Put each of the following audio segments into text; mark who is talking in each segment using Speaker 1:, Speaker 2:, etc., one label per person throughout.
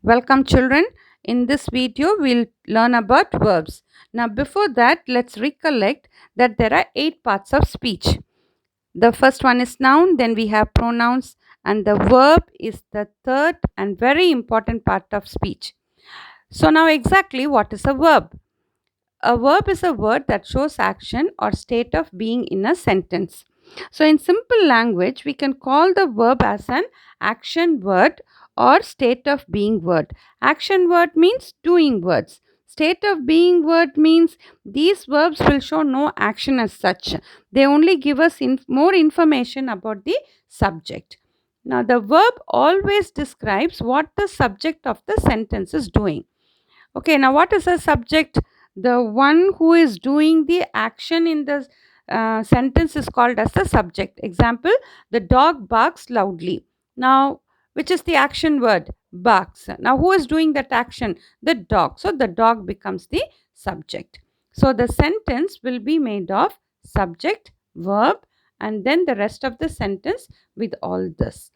Speaker 1: Welcome children. In this video we'll learn about verbs. Now before that let's recollect that there are 8 parts of speech. The first one is noun, then we have pronouns, and the verb is the third and very important part of speech. So now exactly what is a verb? A verb is a word that shows action or state of being in a sentence. So, in simple language, we can call the verb as an action word or state of being word. Action word means doing words. State of being word means these verbs will show no action as such. They only give us more information about the subject. Now, the verb always describes what the subject of the sentence is doing. Okay, now what is a subject? The one who is doing the action in the sentence is called as the subject. Example, the dog barks loudly. Now, which is the action word? Barks. Now, who is doing that action? The dog. So, the dog becomes the subject. So, the sentence will be made of subject, verb, and then the rest of the sentence with all this.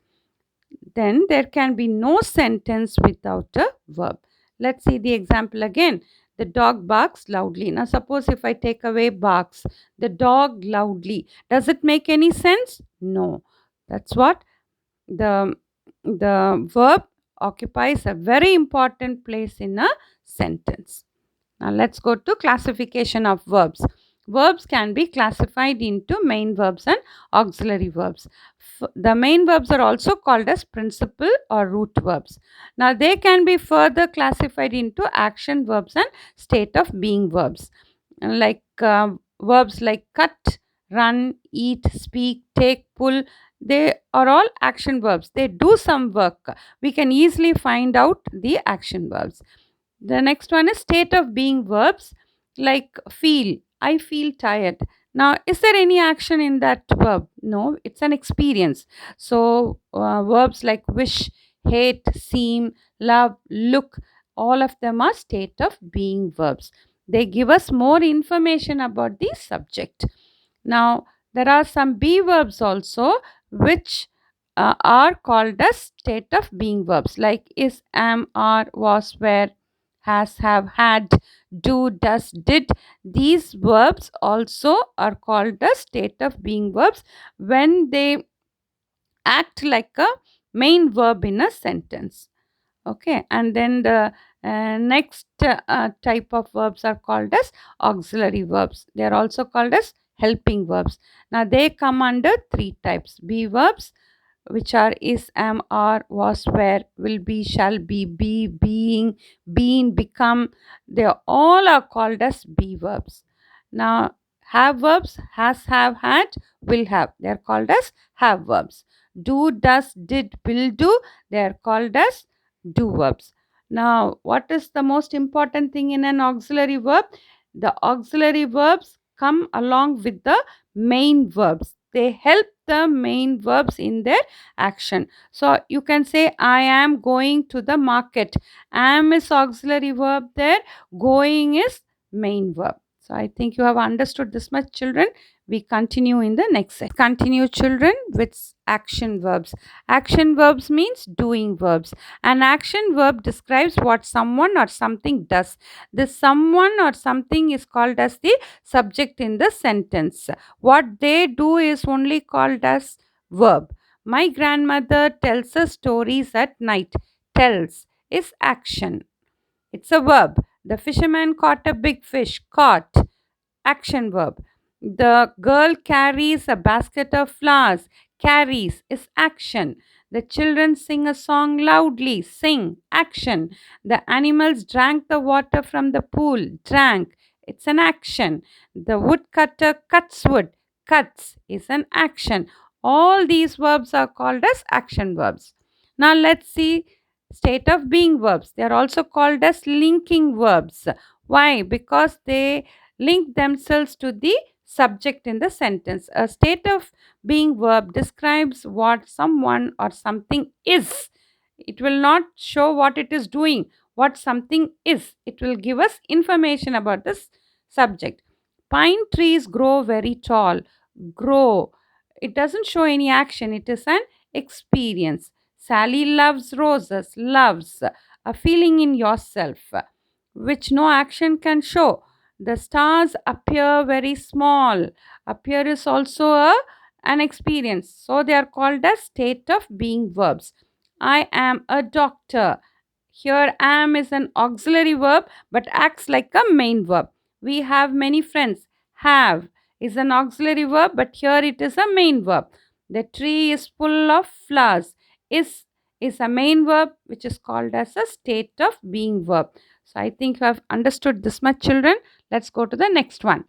Speaker 1: Then there can be no sentence without a verb. Let's see the example again. The dog barks loudly. Now, suppose if I take away barks, the dog loudly. Does it make any sense? No. That's what the verb occupies a very important place in a sentence. Now let's go to classification of verbs. Verbs can be classified into main verbs and auxiliary verbs. The main verbs are also called as principal or root verbs. Now they can be further classified into action verbs and state of being verbs. Like verbs like cut, run, eat, speak, take, pull, they are all action verbs. They do some work. We can easily find out the action verbs. The next one is state of being verbs like feel. I feel tired. Now, is there any action in that verb? No, it's an experience. So, verbs like wish, hate, seem, love, look, all of them are state of being verbs. They give us more information about the subject. Now, there are some be verbs also which are called as state of being verbs like is, am, are, was, were, has, have, had, do, does, did. These verbs also are called as state of being verbs when they act like a main verb in a sentence. Okay, and then the next type of verbs are called as auxiliary verbs. They are also called as helping verbs. Now they come under 3 types: be verbs, which are is, am, are, was, were, will be, shall be, being, been, become. They all are called as be verbs. Now, have verbs, has, have, had, will have. They are called as have verbs. Do, does, did, will do. They are called as do verbs. Now, what is the most important thing in an auxiliary verb? The auxiliary verbs come along with the main verbs. They help the main verbs in their action. So you can say, I am going to the market. Am is auxiliary verb there. Going is main verb. So I think you have understood this much, children. We continue in the next set. Continue, children, with action verbs. Action verbs means doing verbs. An action verb describes what someone or something does. The someone or something is called as the subject in the sentence. What they do is only called as verb. My grandmother tells us stories at night. Tells is action. It's a verb. The fisherman caught a big fish. Caught. Action verb. The girl carries a basket of flowers. Carries is action. The children sing a song loudly. Sing. Action. The animals drank the water from the pool. Drank. It's an action. The woodcutter cuts wood. Cuts is an action. All these verbs are called as action verbs. Now let's see state of being verbs. They are also called as linking verbs. Why? Because they link themselves to the subject in the sentence. A state of being verb describes what someone or something is. It will not show what it is doing, what something is. It will give us information about this subject. Pine trees grow very tall. Grow. It doesn't show any action, it is an experience. Sally loves roses. Loves. a feeling in yourself which no action can show. The stars appear very small. Appear is also an experience. So they are called as state of being verbs. I am a doctor. Here, am is an auxiliary verb but acts like a main verb. We have many friends. Have is an auxiliary verb but here it is a main verb. The tree is full of flowers. Is a main verb which is called as a state of being verb. So I think you have understood this much, children. Let's go to the next one.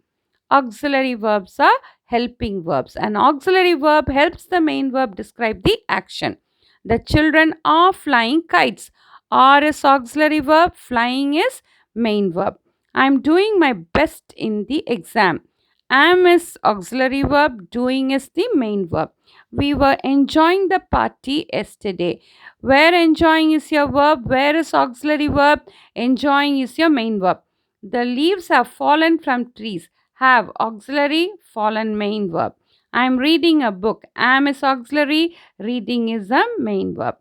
Speaker 1: Auxiliary verbs are helping verbs. An auxiliary verb helps the main verb describe the action. The children are flying kites. Are is auxiliary verb, flying is main verb. I am doing my best in the exam. Am is auxiliary verb, doing is the main verb. We were enjoying the party yesterday. Where enjoying is your verb, where is auxiliary verb, enjoying is your main verb. The leaves have fallen from trees. Have auxiliary, fallen main verb. I am reading a book. Am is auxiliary, reading is a main verb.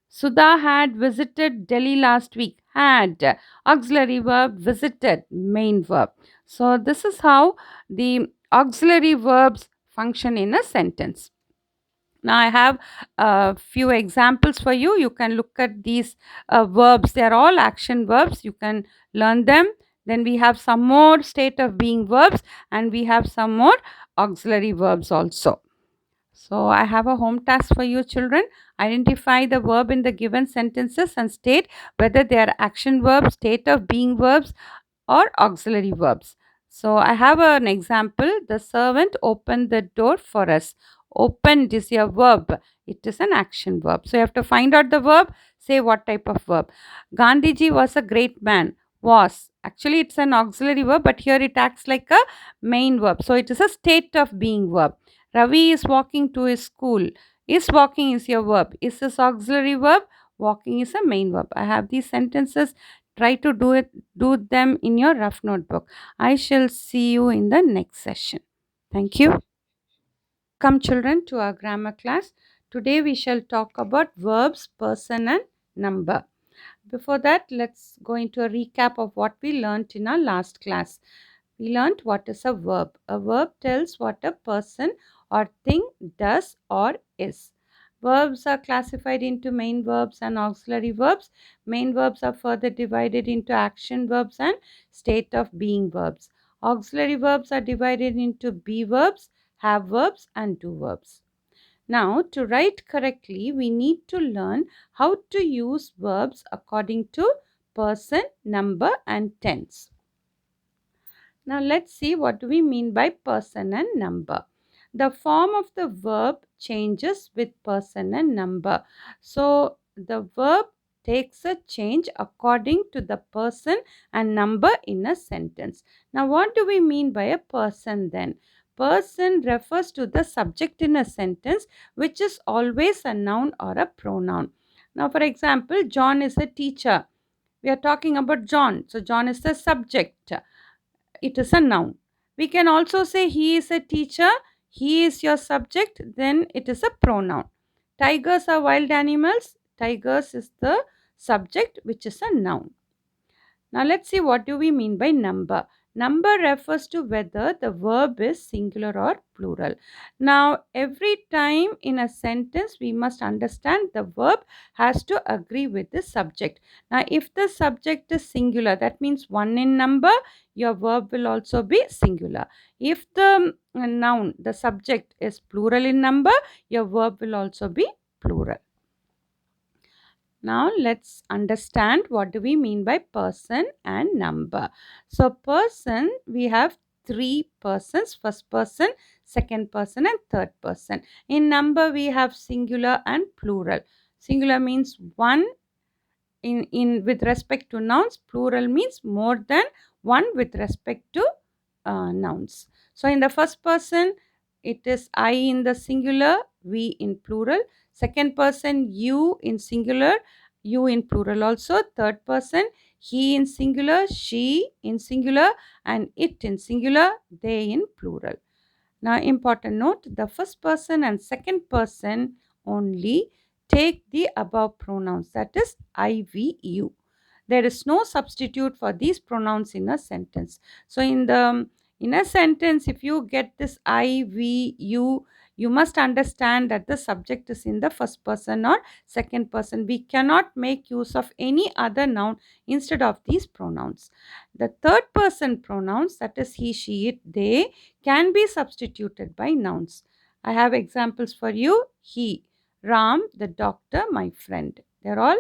Speaker 1: Sudha had visited Delhi last week. Had auxiliary verb, visited main verb. So this is how the auxiliary verbs function in a sentence. Now I have a few examples for you. You can look at these verbs. They are all action verbs. You can learn them. Then we have some more state of being verbs and we have some more auxiliary verbs also. So I have a home task for you, children. Identify the verb in the given sentences and state whether they are action verbs, state of being verbs, or auxiliary verbs. So I have an example. The servant opened the door for us. Opened is a verb. It is an action verb. So you have to find out the verb. Say what type of verb. Gandhiji was a great man. Was. Actually, it's an auxiliary verb, but here it acts like a main verb. So it is a state of being verb. Ravi is walking to his school. Is walking is your verb. Is this auxiliary verb? Walking is a main verb. I have these sentences. Try to do them in your rough notebook. I shall see you in the next session. Thank you. Come, children, to our grammar class. Today we shall talk about verbs, person, and number. Before that, let's go into a recap of what we learned in our last class. We learned what is a verb. A verb tells what a person or thing does or is. Verbs are classified into main verbs and auxiliary verbs. Main verbs are further divided into action verbs and state of being verbs. Auxiliary verbs are divided into be verbs, have verbs, and do verbs. Now, to write correctly, we need to learn how to use verbs according to person, number, and tense. Now let's see what do we mean by person and number. The form of the verb changes with person and number. So the verb takes a change according to the person and number in a sentence. Now what do we mean by a person then? Person refers to the subject in a sentence which is always a noun or a pronoun. Now for example, John is a teacher. We are talking about John. So John is the subject. It is a noun. We can also say he is a teacher, he is your subject, then it is a pronoun. Tigers are wild animals, tigers is the subject which is a noun. Now let's see what do we mean by number. Number refers to whether the verb is singular or plural. Now every time in a sentence we must understand the verb has to agree with the subject. Now if the subject is singular, that means one in number, your verb will also be singular. If the noun, the subject is plural in number, your verb will also be plural. Now let's understand what do we mean by person and number. So person, we have three persons, first person, second person and third person. In number we have singular and plural. Singular means one in with respect to nouns, plural means more than one with respect to nouns. So in the first person it is I in the singular, we in plural. Second person you in singular, you in plural also. Third person he in singular, she in singular, and it in singular, they in plural. Now important note, the first person and second person only take the above pronouns, that is I, we, you. There is no substitute for these pronouns in a sentence. So in a sentence, if you get this I, we, you must understand that the subject is in the first person or second person. We cannot make use of any other noun instead of these pronouns. The third person pronouns, that is he, she, it, they, can be substituted by nouns. I have examples for you. He, Ram, the doctor, my friend. They're all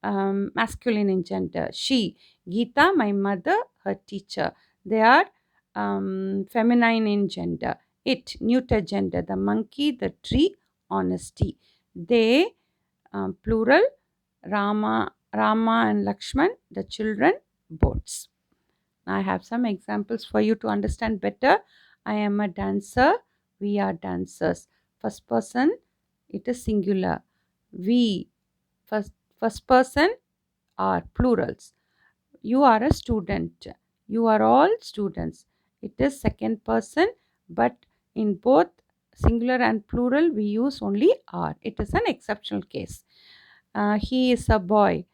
Speaker 1: masculine in gender. She, Geeta, my mother, her teacher. They are feminine in gender. It, neuter gender. The monkey, the tree, honesty. They, plural, Rama and Lakshman, the children, boats. I have some examples for you to understand better. I am a dancer. We are dancers. First person, it is singular. We, first person, are plurals. You are a student. You are all students. It is second person, but in both singular and plural, we use only are. It is an exceptional case. He is a boy.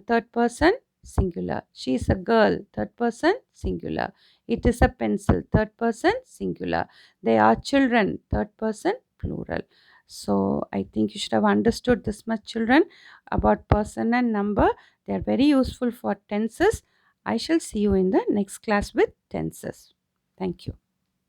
Speaker 1: Third person, singular. She is a girl. Third person, singular. It is a pencil. Third person, singular. They are children. Third person, plural. So I think you should have understood this much, children, about person and number. They are very useful for tenses. I shall see you in the next class with tenses. Thank you.